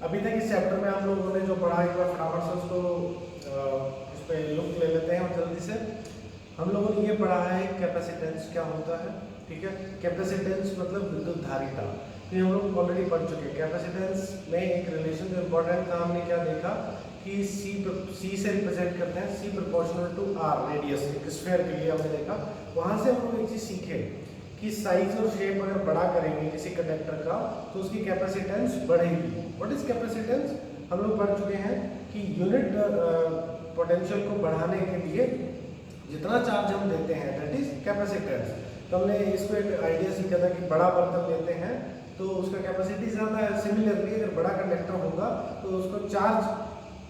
अभी तक इस चैप्टर में हम लोगों ने जो पढ़ा एक बार फटाफट से उसको इस पर लुक ले लेते हैं और जल्दी से। हम लोगों ने ये पढ़ा है कैपेसिटेंस क्या होता है, ठीक है। कैपेसिटेंस मतलब विद्युत धारिता, तो हम लोग ऑलरेडी पढ़ चुके हैं। कैपेसिटेंस में एक रिलेशन जो इम्पोर्टेंट था हमने क्या देखा कि सी से रिप्रेजेंट करते हैं, सी प्रोपोर्शनल टू आर रेडियस, एक स्फीयर के लिए हमने देखा। वहाँ से हम लोग एक चीज़ सीखे कि साइज और शेप अगर बड़ा करेंगे किसी कंडक्टर का तो उसकी कैपेसिटेंस बढ़ेगी। What is capacitance? हम लोग पढ़ चुके हैं कि यूनिट पोटेंशियल को बढ़ाने के लिए जितना चार्ज हम देते हैं दैट इज कैपेसिटेंस। तो हमने इसको एक आइडिया सीखा था कि बड़ा बर्तन लेते हैं तो उसका कैपेसिटी ज़्यादा है। सिमिलरली अगर बड़ा कंडक्टर होगा तो उसको चार्ज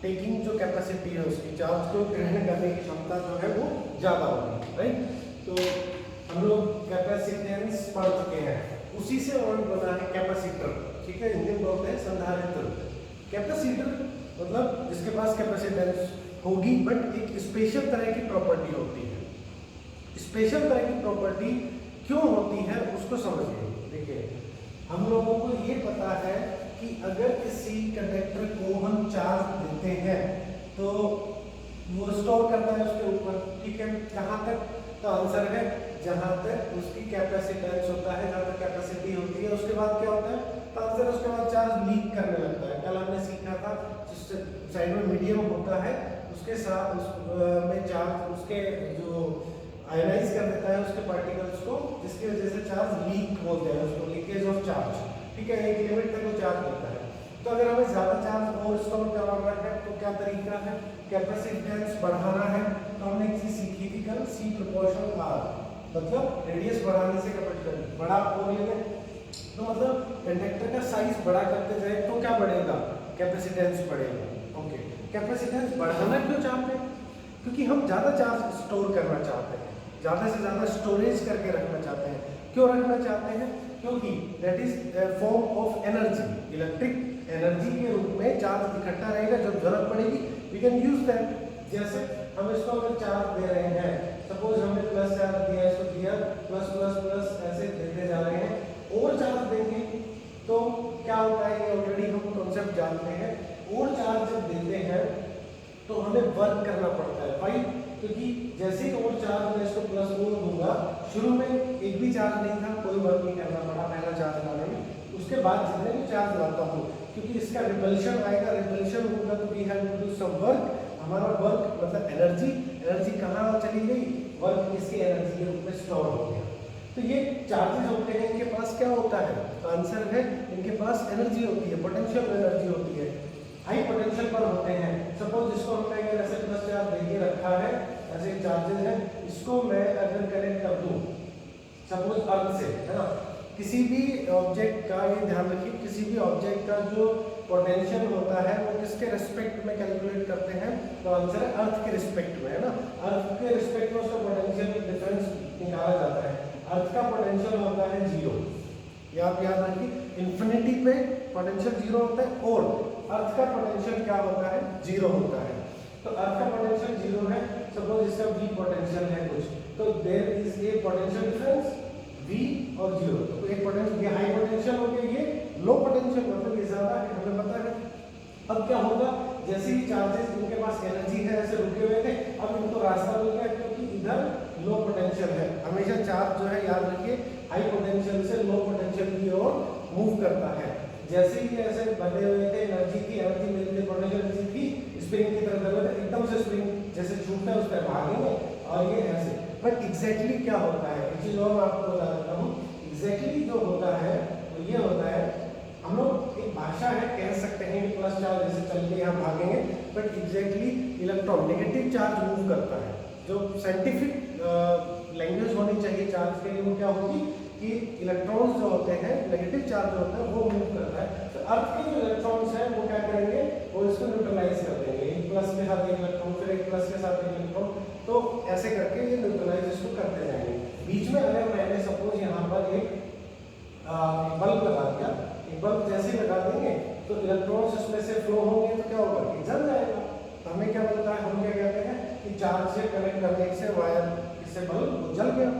टेकिंग जो कैपेसिटी है उसकी, चार्ज को ग्रहण करने की क्षमता जो है वो ज़्यादा होगी, राइट। तो हम लोग कैपेसिटेंस पढ़ चुके हैं, उसी से वर्ड बना है कैपेसिटर, ठीक है। हिंदी में बोलते हैं संधारित्र। कैपेसिटर मतलब जिसके पास कैपेसिटेंस होगी बट एक स्पेशल तरह की प्रॉपर्टी होती है। स्पेशल तरह की प्रॉपर्टी क्यों होती है उसको समझिए। देखिए हम लोगों को ये पता है कि अगर किसी कंडक्टर को हम चार्ज देते हैं तो वो स्टोर करता है उसके ऊपर, ठीक है। कहाँ तक? तो आंसर है जहाँ तक उसकी कैपेसिटेंस होता है, जहाँ तक कैपेसिटी होती है। उसके बाद क्या होता है? तो आंसर उसके बाद चार्ज लीक करने लगता है। कल हमने सीखा था जिस साइड में मीडियम होता है उसके साथ में चार्ज उसके जो आयनाइज कर देता है उसके पार्टिकल्स को, जिसकी वजह से चार्ज लीक बोलते हैं उसको, लीकेज ऑफ चार्ज, ठीक है। एक लिमिट तक वो चार्ज होता है। तो अगर हमें ज़्यादा चार्ज और स्टोर करवाना है तो क्या तरीका है? कैपेसिटेंस बढ़ाना है। तो हमने एक चीज़ सीखी थी कल, सी प्रोपोर्शनल आर, मतलब रेडियस बढ़ाने से कैपेसिटेंस बड़ा और लेंगे तो मतलब कंडक्टर का साइज बड़ा करते जाए तो क्या बढ़ेगा? कैपेसिटेंस बढ़ेगा। ओके, कैपेसिटेंस बढ़ाना क्यों चाहते हैं? क्योंकि हम ज़्यादा चार्ज स्टोर करना चाहते हैं, ज़्यादा से ज़्यादा स्टोरेज करके रखना चाहते हैं। क्यों रखना चाहते हैं? क्योंकि that is form of energy, electric energy के रूप में चार्ज इकट्ठा रहेगा। जब जरूरत पड़ेगी वी कैन यूज दैट। जैसे हम इसको अगर चार्ज दे रहे हैं, सपोज हमने प्लस चार्ज दिया, इसको दिया प्लस प्लस प्लस ऐसे देते जा रहे हैं, और चार्ज देंगे तो क्या होता है? ये ऑलरेडी हम कॉन्सेप्ट जानते हैं। और चार्ज जब देते हैं तो हमें वर्क करना पड़ता है, राइट। क्योंकि जैसे ही और चार्ज मैं इसको प्लस और दूंगा, शुरू में एक भी चार्ज नहीं था, कोई वर्क नहीं करना पड़ा पहला चार्ज लाने में। उसके बाद जितने भी चार्ज लाता हूँ, क्योंकि इसका रिपल्शन आएगा, रिपल्शन होगा तो we have to do some work. हमारा वर्क मतलब एनर्जी, एनर्जी कहाँ चली गई? वर्क इसकी एनर्जी के रूप में स्टोर हो गया। तो ये चार्जेस होते हैं, इनके पास क्या होता है? आंसर है इनके पास एनर्जी होती है, पोटेंशियल एनर्जी होती है, हाई पोटेंशियल पर होते हैं। सपोज इसको हमने अगर ऐसे प्लस चार्ज देके रखा है, ऐसे चार्जेस है, इसको मैं अगर कनेक्ट कर दूं सपोज अर्थ से, है ना, किसी भी ऑब्जेक्ट का, ये ध्यान रखिए, किसी भी ऑब्जेक्ट का जो पोटेंशियल होता है वो किसके रिस्पेक्ट में कैलकुलेट करते हैं? तो आंसर है अर्थ के रिस्पेक्ट में, है ना। अर्थ के रिस्पेक्ट में उसका पोटेंशियल डिफरेंस निकाला जाता है। अर्थ का पोटेंशियल होता है 0, ये आप याद रखिए। इन्फिनिटी पे पोटेंशियल 0 होता है और अर्थ का पोटेंशियल क्या होता है? 0 होता है। तो अर्थ का पोटेंशियल 0 है, सपोज इसका v पोटेंशियल है कुछ, तो there is a potential difference v और 0। तो एक पोटेंशियल, ये हाई पोटेंशियल हो गया, ये लो पोटेंशियल, मतलब ये ज्यादा है, हमें पता है। अब क्या होगा? जैसे ही चार्जेस, इनके पास एनर्जी है, ऐसे रुके हुए थे, अब इनको रास्ता मिल गया क्योंकि इधर लो पोटेंशियल है। हमेशा चार्ज जो है याद रखिए हाई पोटेंशियल से लो पोटेंशियल की ओर मूव करता है। जैसे ही ऐसे बने हुए थे, एनर्जी की, एनर्जी मिलती, पोटेंशियल एनर्जी थी, स्प्रिंग की तरह दबे थे, एकदम से स्प्रिंग जैसे छूटता है उस पर भागेंगे और ये ऐसे। बट एग्जैक्टली क्या होता है, एक चीज और मैं आपको बता देता हूँ। एग्जैक्टली जो होता है वो ये होता है, हम लोग एक भाषा है कह सकते हैं कि प्लस चार्ज जैसे चल के यहाँ भागेंगे, but exactly electron negative charge move करता है। जो साइंटिफिक लैंग्वेज होनी चाहिए चार्ज के लिए वो क्या होगी कि इलेक्ट्रॉन्स जो होते हैं, नेगेटिव चार्ज होता है वो मूव करता है। तो अर्थ के जो इलेक्ट्रॉन्स हैं वो क्या करेंगे? वो इसको न्यूट्रलाइज कर देंगे, एक प्लस के साथ एक इलेक्ट्रॉन, फिर एक प्लस के साथ एक इलेक्ट्रॉन, तो ऐसे करके ये न्यूट्रलाइज इसको करते जाएंगे। बीच में अगर मैंने सपोज यहाँ पर एक बल्ब लगा दिया, एक बल्ब जैसे लगा देंगे तो इलेक्ट्रॉन्स इसमें से फ्लो होंगे तो क्या होगा कि जल जाएगा। तो हमें क्या मिलता है? हम क्या कहते हैं कि चार्ज से कनेक्ट करने से वायर इससे बल्ब जल गया।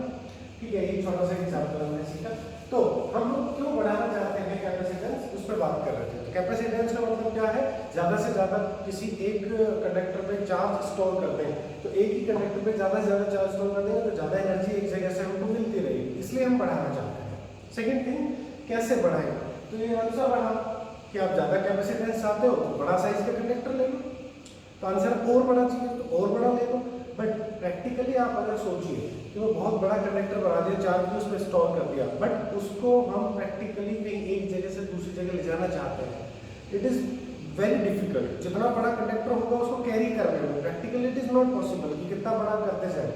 ठीक है, एक छोटा सा एग्जाम्पल हमने सीखा। तो हम लोग क्यों बढ़ाना चाहते हैं कैपेसिटेंस, उस पर बात कर रहे थे। तो कैपेसिटेंस का मतलब क्या है, ज़्यादा से ज़्यादा किसी एक कंडक्टर पे चार्ज स्टोर करते हैं, तो एक ही कंडक्टर पे ज़्यादा से ज़्यादा चार्ज स्टोर कर देंगे तो ज़्यादा एनर्जी एक जगह से हमको मिलती रहेगी, इसलिए हम बढ़ाना चाहते हैं। सेकेंड थिंग, कैसे बढ़ाएंगे, तो ये आंसर रहा कि आप ज़्यादा कैपेसिटेंस चाहते हो तो बड़ा साइज का कंडक्टर ले लो, तो आंसर और बड़ा चाहिए तो और बड़ा ले लो। बट प्रैक्टिकली आप अगर सोचिए कि वो बहुत बड़ा कंडक्टर बना दिया, चार्ज भी उसमें स्टोर कर दिया, बट उसको हम प्रैक्टिकली कहीं एक जगह से दूसरी जगह ले जाना चाहते हैं, इट इज़ वेरी डिफिकल्ट। जितना बड़ा कंडक्टर होगा उसको कैरी करने में practically it is not possible कि कितना बड़ा करते जाए,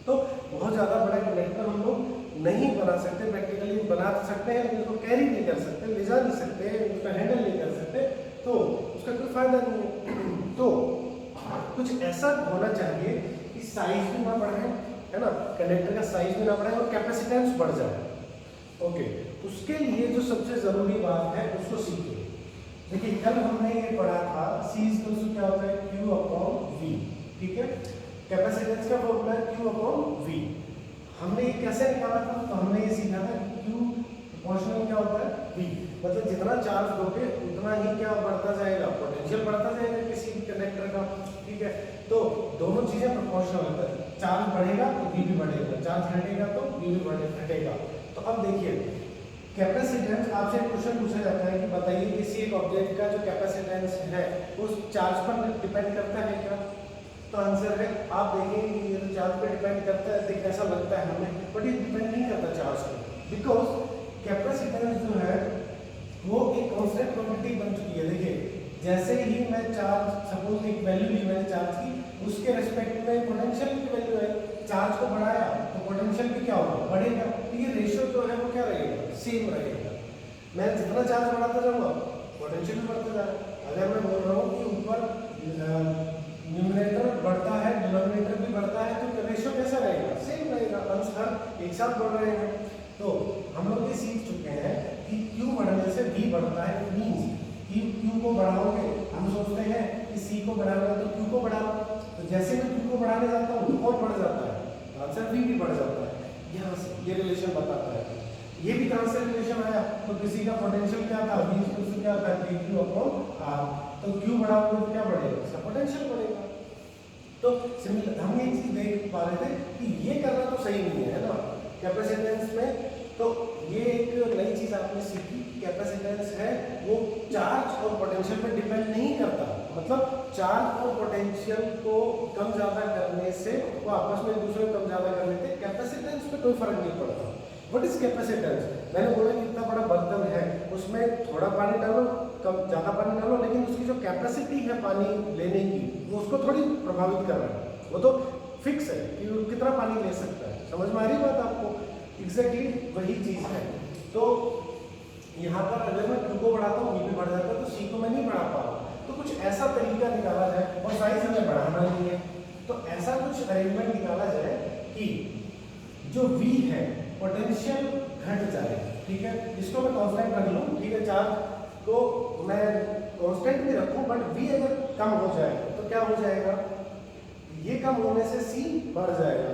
तो बहुत ज़्यादा बड़ा कंडक्टर हम लोग नहीं बना सकते। प्रैक्टिकली बना सकते हैं लेकिन उसको कैरी नहीं कर सकते, ले जा नहीं सकते, उसका हैंडल नहीं कर सकते, तो उसका कोई फायदा नहीं है। तो कुछ ऐसा होना चाहिए कि साइज भी ना बढ़े, है ना, कंडक्टर का साइज भी ना बढ़े और कैपेसिटेंस बढ़ जाए। ओके, उसके लिए जो सबसे ज़रूरी बात है उसको सीखिए। देखिए कल हमने ये पढ़ा था C = क्या होता है, Q/V, ठीक है। कैपेसिटेंस का फॉर्मूला है Q/V। हमने ये कैसे निकाला था, तो हमने ये सीखा था Q प्रोपोर्शनल क्या होता है V, मतलब जितना चार्ज दोगे उतना ही क्या बढ़ता जाएगा, पोटेंशियल बढ़ता जाएगा किसी कंडक्टर का, ठीक है। तो दोनों चीजें प्रोपोर्शनल होता है, चार्ज बढ़ेगा तो V भी बढ़ेगा, चार्ज घटेगा तो V भी घटेगा। तो अब देखिए कैपेसिटेंस, आपसे क्वेश्चन पूछा जाता है कि बताइए किसी एक ऑब्जेक्ट का जो कैपेसिटेंस है उस चार्ज पर डिपेंड करता है क्या, तो आंसर है आप देखेंगे कि ये तो चार्ज पर डिपेंड करता है, देख ऐसा लगता है हमें, बट ये डिपेंड नहीं करता चार्ज पर, बिकॉज कैपेसिटेंस जो है वो एक कांस्टेंट क्वांटिटी बन चुकी है। देखिए जैसे ही मैं चार्ज, सपोज एक वैल्यू ली मैंने चार्ज की, उसके रेस्पेक्ट में पोटेंशियल की वैल्यू है, चार्ज को बढ़ाया तो पोटेंशियल भी क्या होगा, बढ़ेगा। तो ये रेशियो जो है वो क्या रहेगा, सेम रहेगा। मैं जितना चार्ज बढ़ाता जाऊंगा पोटेंशियल भी बढ़ता जाएगा। अगर मैं बोल रहा हूँ कि ऊपर न्यूमरेटर बढ़ता है डिनोमिनेटर भी बढ़ता है, तो रेशियो कैसा रहेगा, सेम रहेगा, अंश हर एक साथ बढ़ रहे हैं। तो हम लोग ये सीख चुके हैं कि Q बढ़ने से V बढ़ता है, मीन्स कि Q को बढ़ाओगे, हम सोचते हैं कि C को बढ़ाना है तो Q को बढ़ाओ, तो जैसे मैं Q को बढ़ाने जाता हूँ और बढ़ जाता है, आंसर V भी बढ़ जाता है। यहाँ से ये रिलेशन बताता है। ये भी कहाँ से रिलेशन आया, तो किसी का पोटेंशियल क्या था, V क्या था, dQ/R, तो Q बढ़ाओगे तो क्या बढ़ेगा, इसका पोटेंशियल बढ़ेगा। तो सिमिलर हम ये चीज देख पा रहे थे कि ये करना तो सही नहीं है ना कैपेसिटेंस में। तो ये एक नई चीज आपने सीखी, कैपेसिटेंस है वो चार्ज और पोटेंशियल पर डिपेंड नहीं करता, मतलब चार्ज और पोटेंशियल को कम ज्यादा करने से वो आपस में एक दूसरे को कम ज्यादा कर लेते, कैपेसिटेंस पे कोई फर्क नहीं पड़ता। व्हाट इज कैपेसिटेंस, मैंने बोला कि इतना बड़ा बर्तन है उसमें थोड़ा पानी डालो, कम ज़्यादा पानी डालो, लेकिन उसकी जो कैपेसिटी है पानी लेने की वो उसको थोड़ी प्रभावित कर रहा है, वो तो फिक्स है कि वो कितना पानी ले सकता है। समझ में आ रही बात आपको, एग्जैक्टली वही चीज़ है। तो यहाँ पर अगर मैं Q को बढ़ाता हूँ V भी बढ़ जाता है, तो C को मैं नहीं बढ़ा पा रहा, तो कुछ ऐसा तरीका निकाला जाए, और साइज हमें बढ़ाना नहीं है, तो ऐसा कुछ अरेंजमेंट निकाला जाए कि जो V है पोटेंशियल घट जाए, ठीक है, इसको मैं कांस्टेंट रख लूँ, ठीक है, चार्ज को मैं कांस्टेंट भी रखूँ, बट V अगर कम हो जाए तो क्या हो जाएगा, ये कम होने से C बढ़ जाएगा।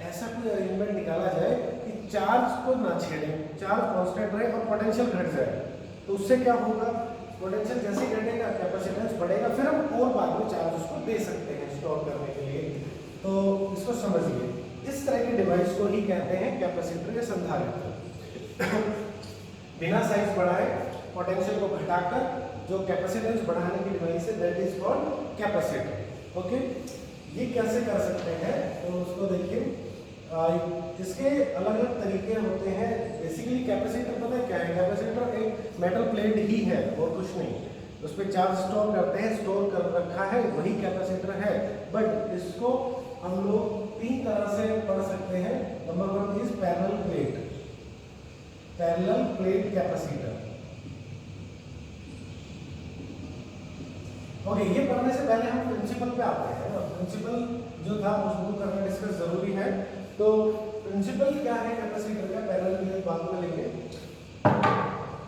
ऐसा कोई अरेंजमेंट निकाला जाए कि चार्ज को ना छेड़े, चार्ज कांस्टेंट रहे और पोटेंशियल घट जाए, तो उससे क्या होगा, पोटेंशियल जैसे घटेगा कैपेसिटेंस बढ़ेगा, फिर हम और बाद में चार्ज उसको दे सकते हैं स्टोर करने के लिए। तो इसको समझिए, इस तरह के डिवाइस को ही कहते हैं कैपेसिटर या संधारित्र। बिना साइज बढ़ाए पोटेंशियल को घटाकर जो कैपेसिटेंस बढ़ाने की डिवाइस है that is called capacitor. Okay, ये कैसे कर सकते हैं, तो उसको देखिए, इसके अलग अलग तरीके होते हैं। बेसिकली कैपेसिटर पता है क्या है, कैपेसिटर एक मेटल प्लेट ही है और कुछ नहीं, उस पर चार्ज स्टोर करते हैं, स्टोर कर रखा है, वही कैपेसिटर है। बट इसको हम लोग तीन तरह से पढ़ सकते हैं। Number 1 is parallel plate, parallel plate capacitor. Okay, ये पढ़ने से पहले हम प्रिंसिपल पे आते हैं ना, प्रिंसिपल जो था उसको करना डिस्कस जरूरी है। तो प्रिंसिपल क्या है कैपेसिटर का, पैरेलल प्लेट बाद में लेंगे।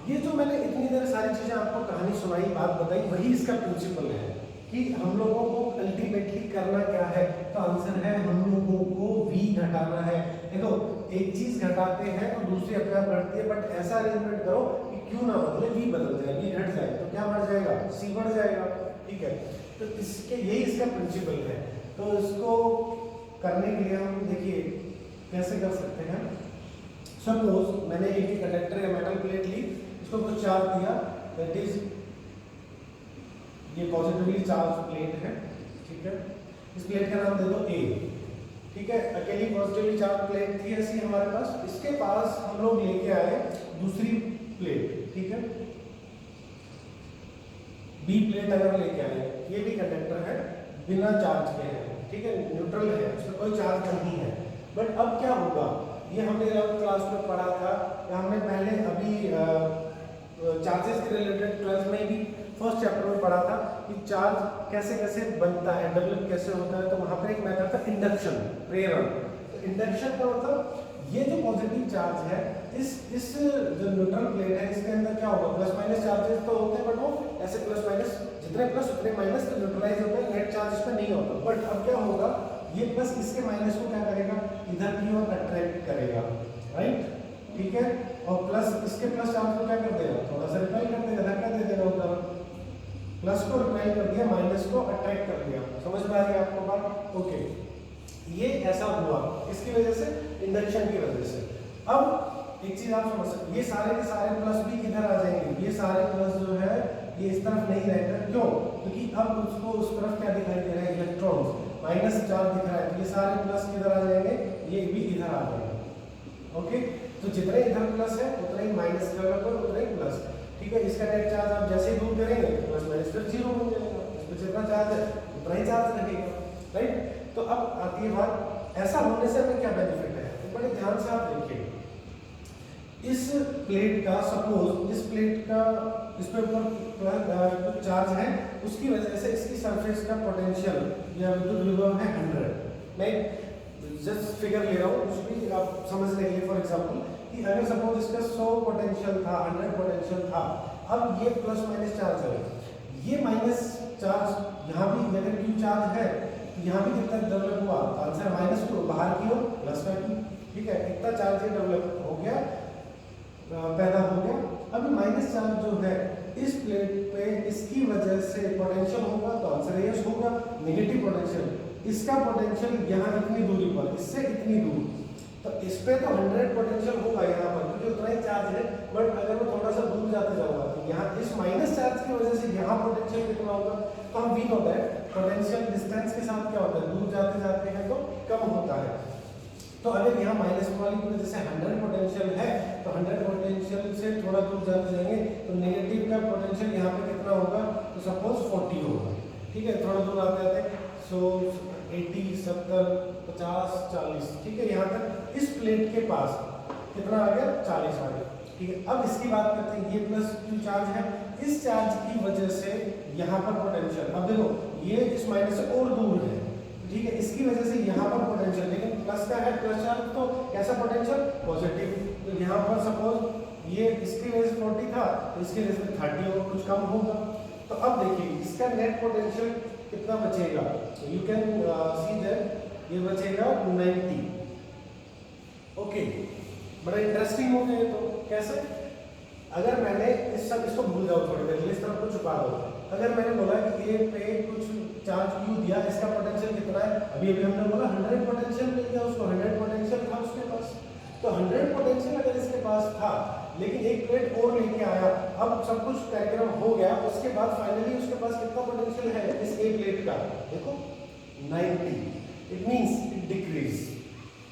ये जो मैंने इतनी देर सारी चीजें आपको कहानी सुनाई, बात बताई, वही इसका प्रिंसिपल है कि हम लोगों को अल्टीमेटली करना क्या है, तो आंसर है हम लोगों को V घटाना है। देखो एक चीज घटाते हैं और दूसरी अपने आप घटती है, बट ऐसा अरेंजमेंट करो कि क्यू ना बदले, v बदल जाए, v घट जाए तो क्या बढ़ जाएगा, c बढ़ जाएगा। ठीक है, तो इसके यही इसका प्रिंसिपल है। तो इसको करने के लिए हम देखिए कैसे कर सकते हैं। सपोज मैंने एक कंडक्टर या मेटल प्लेट ली, इसको कुछ चार्ज दिया, दैट इज ये पॉजिटिवली चार्ज प्लेट है। ठीक है, इस प्लेट का नाम दे दो A। ठीक है, अकेली पॉजिटिवली चार्ज प्लेट थी ऐसी हमारे पास, इसके पास हम लोग लेके आए दूसरी प्लेट। ठीक है, B प्लेट अगर लेके आए, ये भी कंडक्टर है, बिना चार्ज के है। ठीक है, न्यूट्रल है, उसमें कोई चार्ज नहीं है। बट अब क्या होगा, ये हमने 11th क्लास में पढ़ा था, या हमने पहले अभी चार्जेस के रिलेटेड 12th में भी फर्स्ट चैप्टर में पढ़ा था कि चार्ज कैसे कैसे बनता है, डेवलप कैसे होता है। तो वहां पर एक मेथड था इंडक्शन, प्रेरण। तो इंडक्शन का मतलब ये जो पॉजिटिव चार्ज है, इस जो न्यूट्रल प्लेट है, इसके अंदर क्या होगा, प्लस माइनस चार्जेस तो होते हैं, बट वो ऐसे प्लस माइनस, जितने प्लस उतने माइनस तो न्यूट्रलाइज होते हैं, नेट चार्ज इसमें नहीं होता। बट अब क्या होगा, ये प्लस इसके माइनस को क्या करेगा, इधर की ओर अट्रैक्ट करेगा, राइट। ठीक है, और प्लस इसके प्लस चार्ज को क्या कर देगा, थोड़ा सा रिपेल कर देगा, धक्का दे देगा उधर, प्लस को रिपेल कर दिया, माइनस को अट्रैक्ट कर दिया। समझ में आ रही है आपको बात? ओके, ये ऐसा हुआ इसकी वजह से, इंडक्शन की वजह से। अब एक चीज आप समझ सकते, ये सारे के सारे प्लस भी किधर आ जाएंगे, ये सारे प्लस जो है ये इस तरफ नहीं रहेगा। क्यों? क्योंकि अब उसको उस तरफ क्या दिखाई दे रहा है, इलेक्ट्रॉन्स, माइनस चार्ज दिख रहा है, तो ये सारे प्लस किधर आ जाएंगे, ये भी इधर आ जाएंगे। ओके, तो जितने इधर प्लस है उतने ही माइनस जगह पर उतने ही प्लस। ठीक है, इसका नेट चार्ज आप जैसे ही दूर करेंगे प्लस माइनस फिर जीरो बन जाएगा, इसमें जितना चार्ज है उतना ही चार्ज रहेगा, राइट। तो अब आती है बात, ऐसा होने से हमें क्या बेनिफिट है, तो बड़े ध्यान से आप देखिए, इस प्लेट का, सपोज इस प्लेट का इस पे ऊपर कुछ चार्ज है, उसकी वजह से इसकी सरफेस का पोटेंशियल या विद्युत विभव है 100। मैं जस्ट फिगर ले रहा हूँ, कुछ भी आप समझने के लिए। फॉर एग्जांपल कि अगर सपोज इसका 100 पोटेंशियल था, 100 पोटेंशियल था, अब ये प्लस माइनस चार्ज है, ये माइनस चार्ज यहाँ भी अगर क्यू चार्ज है, यहाँ भी कितना डेवलप हुआ, आंसर माइनस टू, बाहर की ओर प्लस का क्यू। ठीक है, इतना चार्ज ये डेवलप हो गया, पैदा हो गया। अब माइनस चार्ज जो है इस प्लेट पे, इसकी वजह से पोटेंशियल होगा, तो आंसर यस होगा। नेगेटिव पोटेंशियल, इसका पोटेंशियल यहाँ इतनी दूरी पर, इससे इतनी दूर, तो इस पे तो 100 पोटेंशियल होगा यहाँ पर, क्योंकि उतना ही चार्ज है। बट अगर मैं थोड़ा सा दूर जाते जाऊंगा, तो यहाँ इस माइनस चार्ज की वजह से यहाँ पोटेंशियल कितना होगा, तो हम we know that potential distance के साथ क्या होता है, दूर जाते जाते हैं तो कम होता है। तो अगर यहाँ माइनस वाली की वजह से 100 पोटेंशियल है, तो 100 पोटेंशियल से थोड़ा दूर जाते जाएंगे तो नेगेटिव का पोटेंशियल यहाँ पे कितना होगा, तो सपोज 40 होगा। ठीक है, थोड़ा दूर आते आते 100, 80, 70, 50, 40। ठीक है, यहाँ तक इस प्लेट के पास कितना आ गया, 40 आ गया। ठीक है, अब इसकी बात करते हैं, ये प्लस क्यू चार्ज है, इस चार्ज की वजह से यहाँ पर पोटेंशियल, अब देखो ये इस माइनस से और दूर है। ठीक है, इसकी वजह से यहाँ पर पोटेंशियल, लेकिन प्लस का है, प्लस चार्ज तो कैसा पोटेंशियल, पॉजिटिव। तो यहाँ पर सपोज ये इसकी वजह से 40 था, तो इसकी वजह से 30 और कुछ कम होगा। तो अब देखिए इसका नेट पोटेंशियल कितना बचेगा, यू कैन सी दैट ये बचेगा 90। ओके, बड़ा इंटरेस्टिंग हो गया। तो कैसे, अगर मैंने इसको भूल जाओ थोड़ी देर, इस तरफ को छुपा दो। अगर मैंने बोला कि ए पे कुछ चार्ज क्यू दिया, इसका पोटेंशियल कितना है, अभी हमने बोला 100 पोटेंशियल मिल गया उसको, 100 पोटेंशियल था उसके पास। तो 100 पोटेंशियल अगर इसके पास था, लेकिन एक प्लेट और लेके आया, अब सब कुछ कार्यक्रम हो गया, उसके बाद फाइनली उसके पास कितना पोटेंशियल है इस ए प्लेट का, देखो 90। It means it decrease,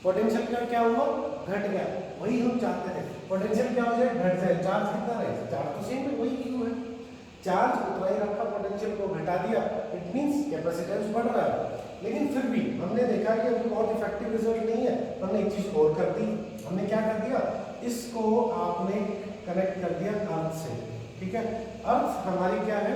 potential का क्या हुआ, घट गया। वही हम चाहते थे, पोटेंशियल क्या हो जाए, घट जाए। चार्ज कितना रहे, चार्ज तो सेम है, वही क्यू है, चार्ज उतना ही रखा, पोटेंशियल को घटा दिया, इट मींस कैपेसिटेंस बढ़ रहा है। लेकिन फिर भी हमने देखा कि अभी बहुत इफेक्टिव रिजल्ट नहीं है, हमने एक चीज और कर दी। हमने क्या कर दिया, इसको आपने कनेक्ट कर दिया अर्थ से। ठीक है, अर्थ हमारी क्या है,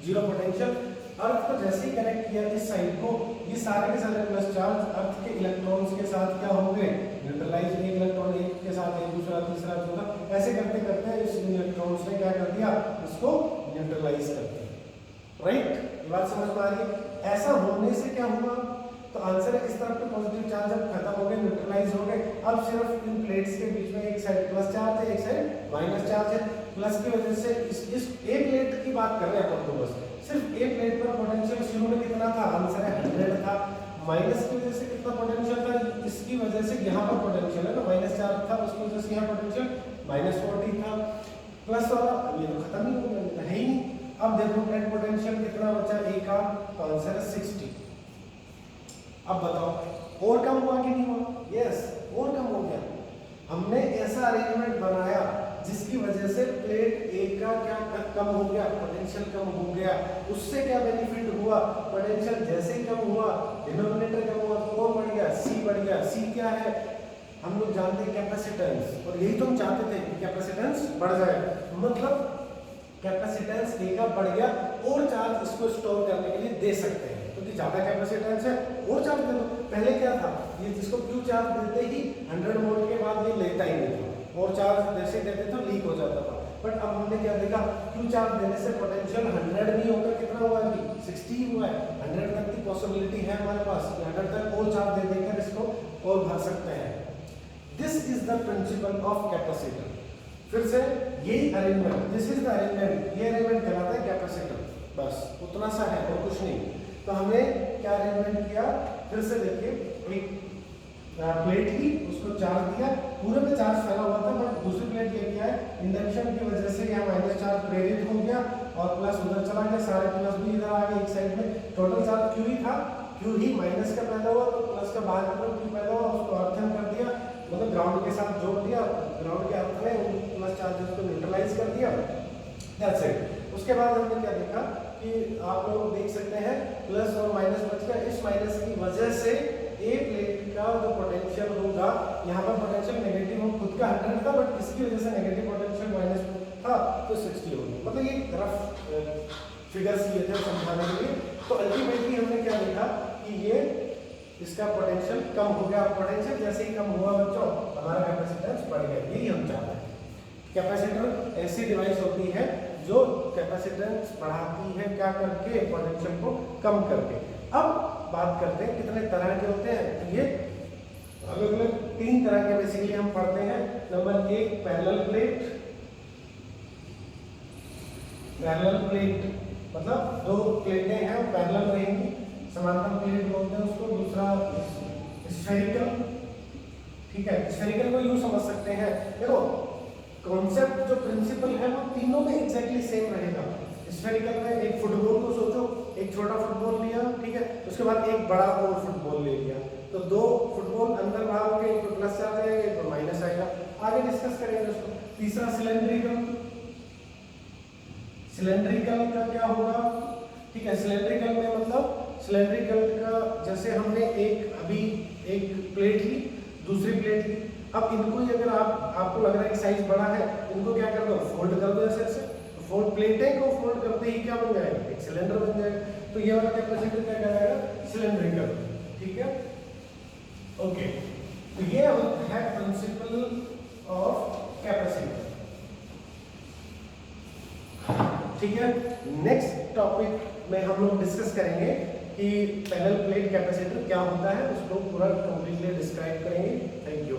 जीरो पोटेंशियल। अर्थ को जैसे ही कनेक्ट किया इस साइड को, ये सारे के सारे प्लस चार्ज अर्थ के इलेक्ट्रॉन्स के साथ क्या होंगे, न्यूट्रलाइज। एक इलेक्ट्रॉन एक के साथ एक, दूसरा तीसरा चौथा, ऐसे करते करते इस इलेक्ट्रॉन्स ने क्या कर दिया, इसको न्यूट्रलाइज कर दिया। राइट, ये बात समझ में आ रही है। ऐसा होने से क्या हुआ, तो आंसर है इस तरफ के पॉजिटिव चार्ज अब खत्म हो गए, न्यूट्रलाइज हो गए। अब सिर्फ इन प्लेट्स के बीच में एक साइड प्लस चार्ज है, एक साइड माइनस चार्ज है। प्लस की वजह से इस ए प्लेट की बात कर रहे हैं अपन तो, बस सिर्फ ए प्लेट पर पोटेंशियल शुरू में कितना था, आंसर है 100 था। माइनस की वजह से कितना पोटेंशियल था, इसकी वजह से यहाँ पर पोटेंशियल है ना माइनस चार्ज था, उसकी वजह से यहाँ पोटेंशियल -40 था। प्लस वाला ये तो खत्म ही हो गया, है ही नहीं। अब देखो नेट पोटेंशियल कितना बचा ए का, तो आंसर है 60। अब बताओ और कम हुआ कि नहीं हुआ? यस, और कम हो गया। हमने ऐसा अरेंजमेंट बनाया जिसकी वजह से प्लेट ए का क्या कम हो गया, पोटेंशियल कम हो गया। उससे क्या बेनिफिट हुआ, पोटेंशियल जैसे ही कम हुआ डिनोमिनेटर कम हुआ तो और बढ़ गया, सी बढ़ गया। सी क्या है, हम लोग जानते हैं कैपेसिटेंस, और यही तो हम चाहते थे कि कैपेसिटेंस बढ़ जाए। मतलब कैपेसिटेंस ए का बढ़ गया और चार्ज इसको स्टोर करने के लिए दे सकते हैं, क्योंकि ज्यादा कैपेसिटेंस है और चार्ज दे दो। पहले क्या था, ये जिसको क्यू चार्ज देते ही 100 वोल्ट के बाद ये लेता ही नहीं था, और चार्ज जैसे देते तो लीक हो जाता था। बट अब हमने क्या देखा, क्यू चार्ज देने से पोटेंशियल 100 नहीं होकर कितना हुआ है, 60 हुआ है। 100 तक की पॉसिबिलिटी है हमारे पास, 100 तक और चार्ज दे देकर इसको और भर सकते हैं। This is the principle of capacitor. फिर से यही arrangement, this is the arrangement, ये अरेंजमेंट कहलाता है कैपेसिटर। बस उतना सा है और कुछ नहीं। तो हमने क्या अरेंजमेंट किया, फिर से देखिए, एक प्लेट ली, उसको चार्ज दिया, पूरे में चार्ज फैला हुआ था, बट दूसरी प्लेट ये किया है, इंडक्शन की वजह से यहाँ माइनस चार्ज प्रेरित हो गया और प्लस उधर चला गया, सारे प्लस भी इधर आ गए एक साइड में। टोटल चार्ज क्यू ही था, क्यू ही माइनस का पैदा हुआ, तो प्लस का बाहर की तरफ क्यू पैदा हुआ, उसको अर्थन कर दिया, मतलब ग्राउंड के साथ जोड़ दिया, ग्राउंड के अर्थ में प्लस चार्जेस को न्यूट्रलाइज कर दिया। That's it. उसके बाद हमने क्या देखा कि आप लोग देख सकते हैं प्लस और माइनस बच गया। इस माइनस की वजह से ए प्लेट का जो पोटेंशियल होगा, यहाँ पर पोटेंशियल नेगेटिव हो, खुद का 100 था, बट इसकी वजह से नेगेटिव पोटेंशियल माइनस था तो 60 हो गया। मतलब ये रफ फिगर्स लिए थे समझाने के लिए। तो अल्टीमेटली हमने क्या देखा कि ये इसका पोटेंशियल कम हो गया। पोटेंशियल जैसे ही कम हुआ बच्चों, हमारा कैपेसिटेंस बढ़ गया। यही हम चाहते हैं। कैपेसिटर ऐसी डिवाइस होती है जो कैपेसिटेंस बढ़ाती है, क्या करके, पोटेंशियल को कम करके। अब बात करते हैं कितने तरह के होते हैं। तो ये अलग अलग 3 तरह के बेसिकली हम पढ़ते हैं। Number 1 parallel plate. Parallel plate मतलब 2 प्लेटें हैं पैरेलल रहेंगी, समांतर प्लेट बोलते हैं उसको। दूसरा स्फेरिकल, ठीक है, स्फेरिकल को यूं समझ सकते हैं, देखो कॉन्सेप्ट जो प्रिंसिपल है वो तीनों में एग्जैक्टली सेम रहेगा। स्फेरिकल में एक फुटबॉल को सोचो, एक छोटा फुटबॉल लिया, ठीक है, उसके बाद एक बड़ा और फुटबॉल ले लिया, तो 2 फुटबॉल अंदर बाहर हो गए, एक तो प्लस चार्ज आएगा, एक तो माइनस आएगा। आगे डिस्कस करेंगे उसको। तीसरा सिलेंड्रिकल। सिलेंड्रिकल का क्या होगा, ठीक है, सिलेंड्रिकल में मतलब सिलेंड्रिकल का जैसे हमने अभी एक प्लेट ली, दूसरी प्लेट ली, अब इनको ही अगर आपको लग रहा है कि साइज बड़ा है, इनको क्या कर दो, फोल्ड कर दो ऐसे। तो फोल्ड प्लेटें को फोल्ड करते ही क्या बन जाएगा, एक सिलेंडर बन जाएगा। तो ये वाला कैपेसिटर क्या कहलाएगा, सिलेंड्रिकल, ठीक है, ओके। तो ये है प्रिंसिपल ऑफ कैपेसिटर, ठीक है। नेक्स्ट टॉपिक में हम लोग डिस्कस करेंगे कि पैरेलल प्लेट कैपेसिटर क्या होता है, उसको पूरा कंप्लीटली डिस्क्राइब करेंगे। Thank you.